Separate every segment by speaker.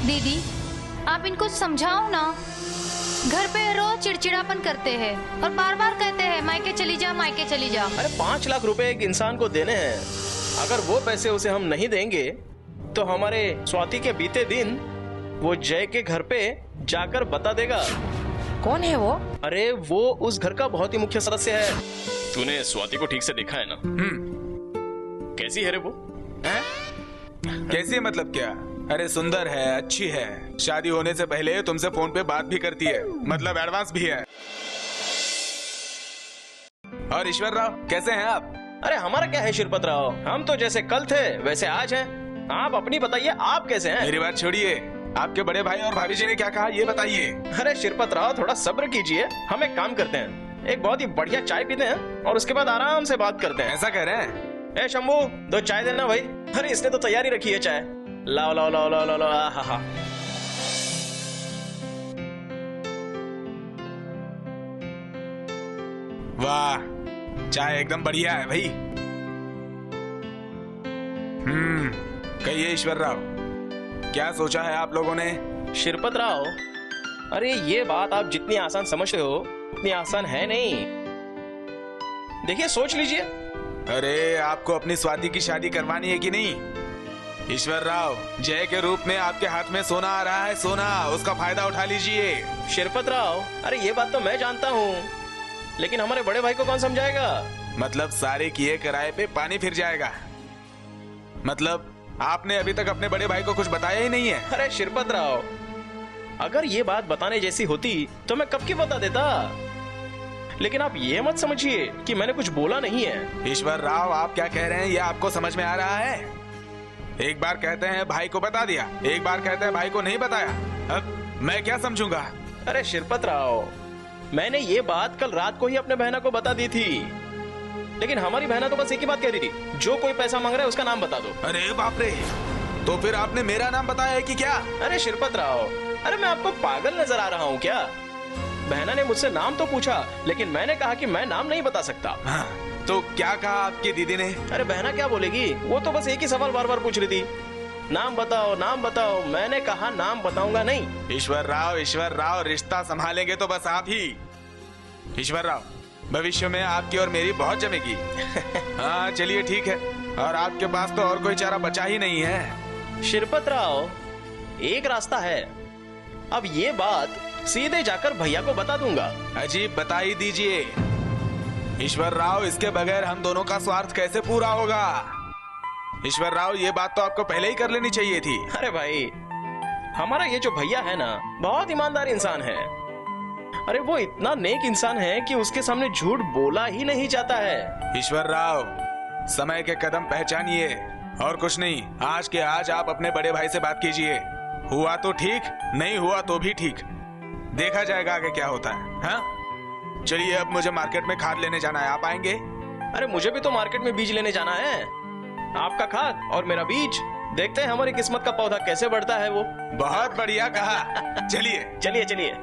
Speaker 1: दीदी, आप इनको समझाओ ना। घर पे रोज चिड़चिड़ापन करते हैं और बार बार कहते हैं मायके चली जा, मायके चली जा।
Speaker 2: अरे 5 लाख रुपए एक इंसान को देने हैं। अगर वो पैसे उसे हम नहीं देंगे तो हमारे स्वाति के बीते दिन वो जय के घर पे जाकर बता देगा।
Speaker 3: कौन है वो?
Speaker 2: अरे वो उस घर का बहुत ही मुख्य सदस्य है।
Speaker 4: तूने स्वाति को ठीक से देखा है ना? कैसी है रे वो?
Speaker 5: है? कैसी मतलब क्या? अरे सुंदर है, अच्छी है, शादी होने से पहले तुमसे फोन पे बात भी करती है, मतलब एडवांस भी है। और ईश्वर राव कैसे हैं आप?
Speaker 2: अरे हमारा क्या है शिरपत राव, हम तो जैसे कल थे वैसे आज हैं। आप अपनी बताइए, आप कैसे हैं?
Speaker 5: मेरी बात छोड़िए, आपके बड़े भाई और भाभी जी ने क्या कहा ये बताइए।
Speaker 2: अरे शिरपत राव थोड़ा सब्र कीजिए, हम एक काम करते हैं, एक बहुत ही बढ़िया चाय पीते हैं और उसके बाद आराम से बात करते हैं।
Speaker 5: ऐसा कह रहे हैं?
Speaker 2: ए शंभू, 2 चाय देना भाई। अरे इसने तो तैयारी रखी है चाय। लाओ लाओ लाओ लाओ लाओ, हा हा।
Speaker 5: वाह, चाय एकदम बढ़िया है भाई। कहिए ईश्वर राव, क्या सोचा है आप लोगों ने?
Speaker 2: शिरपत राव, अरे ये बात आप जितनी आसान समझते हो उतनी आसान है नहीं। देखिए सोच लीजिए।
Speaker 5: अरे आपको अपनी स्वाति की शादी करवानी है कि नहीं? ईश्वर राव, जय के रूप में आपके हाथ में सोना आ रहा है, सोना, उसका फायदा उठा लीजिए।
Speaker 2: शिरपत राव, अरे ये बात तो मैं जानता हूँ, लेकिन हमारे बड़े भाई को कौन समझाएगा?
Speaker 5: मतलब सारे किए किराए पे पानी फिर जाएगा। मतलब आपने अभी तक अपने बड़े भाई को कुछ बताया ही नहीं है?
Speaker 2: अरे शिरपत राव, अगर ये बात बताने जैसी होती तो मैं कब की बता देता, लेकिन आप ये मत समझिए कि मैंने कुछ बोला नहीं है।
Speaker 5: ईश्वर राव, आप क्या कह रहे हैं ये आपको समझ में आ रहा है? एक बार कहते हैं भाई को बता दिया, एक बार कहते हैं भाई को नहीं बताया, अब मैं क्या समझूंगा?
Speaker 2: अरे शिरपत राव, मैंने ये बात कल रात को ही अपने बहना को बता दी थी, लेकिन हमारी बहना तो बस एक ही बात कह रही थी, जो कोई पैसा मांग रहा है उसका नाम बता दो।
Speaker 5: अरे बाप रे, तो फिर आपने मेरा नाम बताया है कि क्या?
Speaker 2: अरे शिरपत राव, अरे मैं आपको पागल नजर आ रहा हूँ क्या? बहना ने मुझसे नाम तो पूछा, लेकिन मैंने कहा कि मैं नाम नहीं बता सकता।
Speaker 5: हाँ, तो क्या कहा आपकी दीदी ने?
Speaker 2: अरे बहना क्या बोलेगी, वो तो बस एक ही सवाल बार बार पूछ रही थी, नाम बताओ नाम बताओ। मैंने कहा नाम बताऊंगा नहीं।
Speaker 5: ईश्वर राव, रिश्ता संभालेंगे तो बस आप ही। ईश्वर राव, भविष्य में आपकी और मेरी बहुत जमेगी। हाँ चलिए ठीक है, और आपके पास तो और कोई चारा बचा ही नहीं है।
Speaker 2: शिरपत राव, एक रास्ता है, अब ये बात सीधे जाकर भैया को बता दूंगा।
Speaker 5: अजीब, बता ही दीजिए। ईश्वर राव, इसके बगैर हम दोनों का स्वार्थ कैसे पूरा होगा? ईश्वर राव, ये बात तो आपको पहले ही कर लेनी चाहिए थी।
Speaker 2: अरे भाई, हमारा ये जो भैया है ना, बहुत ईमानदार इंसान है। अरे वो इतना नेक इंसान है कि उसके सामने झूठ बोला ही नहीं जाता है।
Speaker 5: ईश्वर राव, समय के कदम पहचानिए और कुछ नहीं। आज के आज आप अपने बड़े भाई से बात कीजिए, हुआ तो ठीक, नहीं हुआ तो भी ठीक, देखा जाएगा आगे क्या होता है। हाँ चलिए, अब मुझे मार्केट में खाद लेने जाना है, आप आएंगे?
Speaker 2: अरे मुझे भी तो मार्केट में बीज लेने जाना है, आपका खाद और मेरा बीज, देखते हैं हमारी किस्मत का पौधा कैसे बढ़ता है वो।
Speaker 5: बहुत बढ़िया कहा, चलिए
Speaker 2: चलिए चलिए।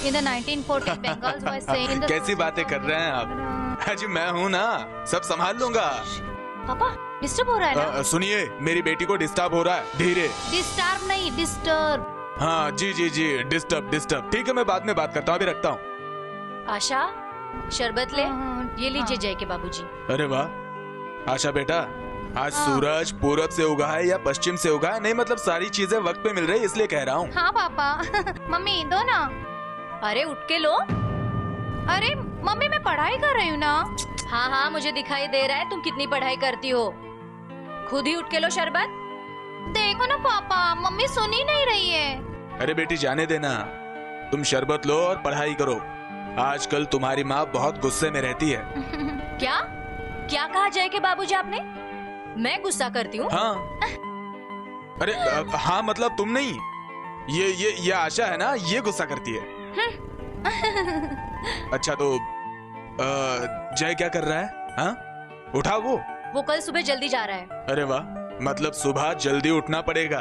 Speaker 1: In the 1940s, Bengals was saying in the
Speaker 5: कैसी बातें कर रहे हैं आप? अजी मैं हूँ ना, सब संभाल लूंगा।
Speaker 1: पापा डिस्टर्ब हो रहा है ना?
Speaker 5: सुनिए, मेरी बेटी को डिस्टर्ब हो रहा है, धीरे।
Speaker 1: डिस्टर्ब नहीं, डिस्टर्ब।
Speaker 5: हाँ जी जी जी, डिस्टर्ब। ठीक है, मैं बाद में बात करता हूँ, अभी रखता हूँ।
Speaker 3: आशा, शरबत ले। ये लीजिए जय के बाबूजी।
Speaker 5: अरे वाह आशा बेटा, आज सूरज पूरब से उगा है या पश्चिम से उगा है? नहीं मतलब सारी चीजें वक्त पे मिल रही है, इसलिए कह रहा हूँ।
Speaker 1: हाँ पापा। मम्मी दो ना।
Speaker 3: अरे उठ के लो।
Speaker 1: अरे मम्मी मैं पढ़ाई कर रही हूँ ना।
Speaker 3: हाँ हाँ मुझे दिखाई दे रहा है तुम कितनी पढ़ाई करती हो। खुद ही उठ के लो शरबत।
Speaker 1: देखो ना पापा, मम्मी सुन ही नहीं रही है।
Speaker 5: अरे बेटी जाने देना, तुम शरबत लो और पढ़ाई करो। आजकल तुम्हारी माँ बहुत गुस्से में रहती है।
Speaker 3: क्या क्या कहा जय के बाबूजी आपने? मैं गुस्सा करती हूँ?
Speaker 5: हाँ। अरे हाँ मतलब तुम नहीं, ये आशा है ना, ये गुस्सा करती है। अच्छा तो जय क्या कर रहा है? हाँ उठा वो
Speaker 3: कल सुबह जल्दी जा रहा है।
Speaker 5: अरे वाह, मतलब सुबह जल्दी उठना पड़ेगा।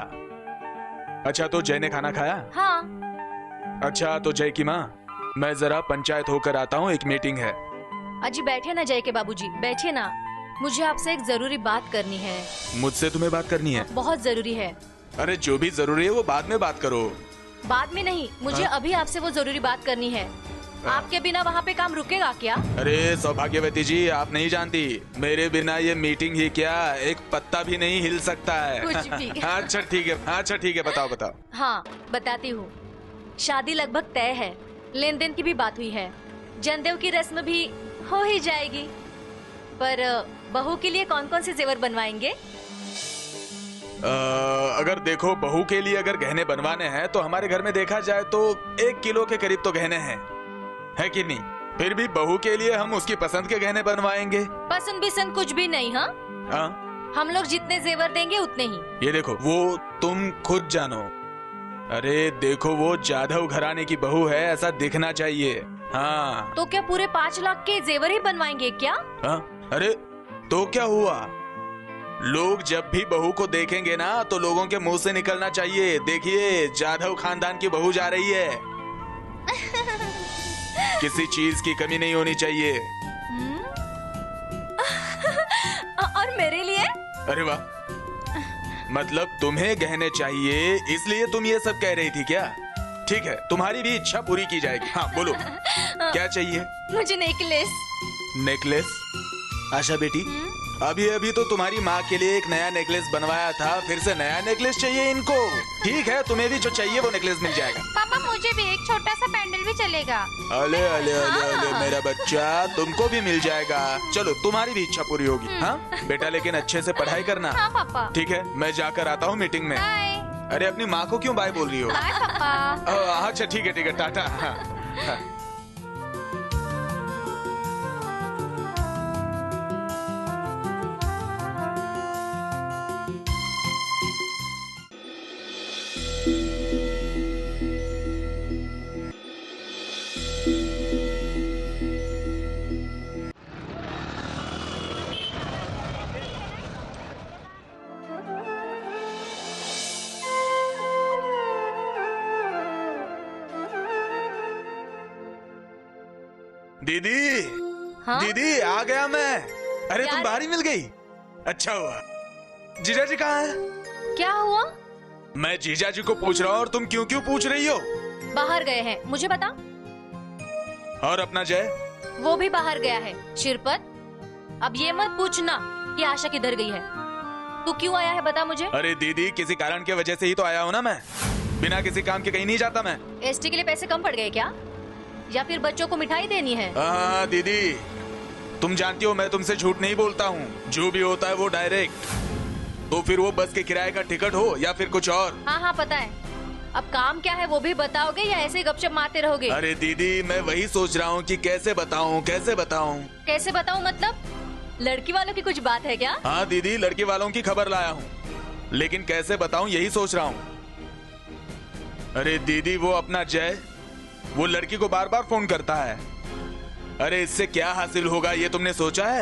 Speaker 5: अच्छा तो जय ने खाना खाया?
Speaker 3: हाँ।
Speaker 5: अच्छा तो जय की माँ, मैं जरा पंचायत होकर आता हूँ, एक मीटिंग है।
Speaker 3: अजी बैठे ना जय के बाबूजी, बैठिए ना, मुझे आपसे एक जरूरी बात करनी है।
Speaker 5: मुझसे तुम्हें बात करनी है?
Speaker 3: बहुत जरूरी है।
Speaker 5: अरे जो भी जरूरी है वो बाद में बात करो।
Speaker 3: बाद में नहीं, मुझे अभी आपसे वो जरूरी बात करनी है। आपके बिना वहाँ पे काम रुकेगा क्या?
Speaker 5: अरे सौभाग्यवती जी, आप नहीं जानती, मेरे बिना ये मीटिंग ही क्या, एक पत्ता भी नहीं हिल सकता है।
Speaker 3: कुछ भी।
Speaker 5: अच्छा ठीक है, अच्छा ठीक है, बताओ बताओ।
Speaker 3: हाँ बताती हूँ। शादी लगभग तय है, लेन देन की भी बात हुई है, जनेऊ की रस्म भी हो ही जाएगी। पर बहू के लिए कौन कौन से जेवर बनवाएंगे?
Speaker 5: अगर देखो बहू के लिए अगर गहने बनवाने हैं तो हमारे घर में देखा जाए तो 1 किलो के करीब तो गहने हैं, है कि नहीं? फिर भी बहू के लिए हम उसकी पसंद के गहने बनवाएंगे।
Speaker 3: पसंद बिसंद कुछ भी नहीं। हाँ
Speaker 5: हाँ?
Speaker 3: हम लोग जितने जेवर देंगे उतने ही।
Speaker 5: ये देखो वो तुम खुद जानो। अरे देखो वो जाधव घराने की बहू है, ऐसा दिखना चाहिए। हाँ
Speaker 3: तो क्या पूरे 5 लाख के जेवर ही बनवाएंगे क्या?
Speaker 5: हाँ? अरे तो क्या हुआ, लोग जब भी बहू को देखेंगे ना तो लोगों के मुंह से निकलना चाहिए, देखिए जाधव खानदान की बहू जा रही है। किसी चीज की कमी नहीं होनी चाहिए।
Speaker 3: और मेरे लिए?
Speaker 5: अरे वाह, मतलब तुम्हें गहने चाहिए इसलिए तुम ये सब कह रही थी क्या? ठीक है, तुम्हारी भी इच्छा पूरी की जाएगी। हाँ बोलो क्या चाहिए?
Speaker 3: मुझे नेकलेस।
Speaker 5: नेकलेस? आशा बेटी, अभी अभी तो तुम्हारी माँ के लिए एक नया नेकलेस बनवाया था, फिर से नया नेकलेस चाहिए इनको? ठीक है, तुम्हें भी जो चाहिए वो नेकलेस मिल जाएगा।
Speaker 1: पापा मुझे भी एक छोटा सा पैंडल भी चलेगा।
Speaker 5: अले अले अले अले मेरा बच्चा, तुमको भी मिल जाएगा। चलो तुम्हारी भी इच्छा पूरी होगी। हाँ बेटा, लेकिन अच्छे से पढ़ाई करना।
Speaker 1: हाँ पापा।
Speaker 5: ठीक है, मैं जाकर आता हूँ मीटिंग में।
Speaker 1: बाय।
Speaker 5: अरे अपनी माँ को क्यों बाय बोल रही हो?
Speaker 1: बाय पापा।
Speaker 5: अच्छा ठीक है टाटा। हाँ, हाँ। दीदी,
Speaker 3: हाँ?
Speaker 5: दीदी आ गया मैं। अरे तुम
Speaker 3: यार-
Speaker 5: बाहर ही मिल गई, अच्छा हुआ। जीजा जी कहाँ है?
Speaker 3: क्या हुआ?
Speaker 5: मैं जीजा जी को पूछ रहा हूँ और तुम क्यों क्यों पूछ रही हो?
Speaker 3: बाहर गए हैं, मुझे बता।
Speaker 5: और अपना जय?
Speaker 3: वो भी बाहर गया है। शिरपत, अब ये मत पूछना कि आशा किधर गई है। तू क्यों आया है बता मुझे।
Speaker 5: अरे दीदी, किसी कारण की वजह से ही तो आया हूँ ना मैं, बिना किसी काम के कहीं नहीं जाता मैं।
Speaker 3: एसटी के लिए पैसे कम पड़ गए क्या, या फिर बच्चों को मिठाई देनी है?
Speaker 5: हाँ दीदी, तुम जानती हो मैं तुमसे झूठ नहीं बोलता हूँ, जो भी होता है वो डायरेक्ट। तो फिर वो बस के किराए का टिकट हो या फिर कुछ और।
Speaker 3: हाँ हाँ पता है। अब काम क्या है वो भी बताओगे या ऐसे ही गपशप मारते रहोगे?
Speaker 5: अरे दीदी, मैं वही सोच रहा हूँ कि कैसे बताऊँ कैसे बताऊँ।
Speaker 3: कैसे बताऊँ मतलब? लड़की वालों की कुछ बात है क्या?
Speaker 5: हाँ दीदी, लड़की वालों की खबर लाया हूँ, लेकिन कैसे बताऊँ यही सोच रहा हूँ। अरे दीदी, वो अपना जय, वो लड़की को बार बार फोन करता है। अरे इससे क्या हासिल होगा ये तुमने सोचा है?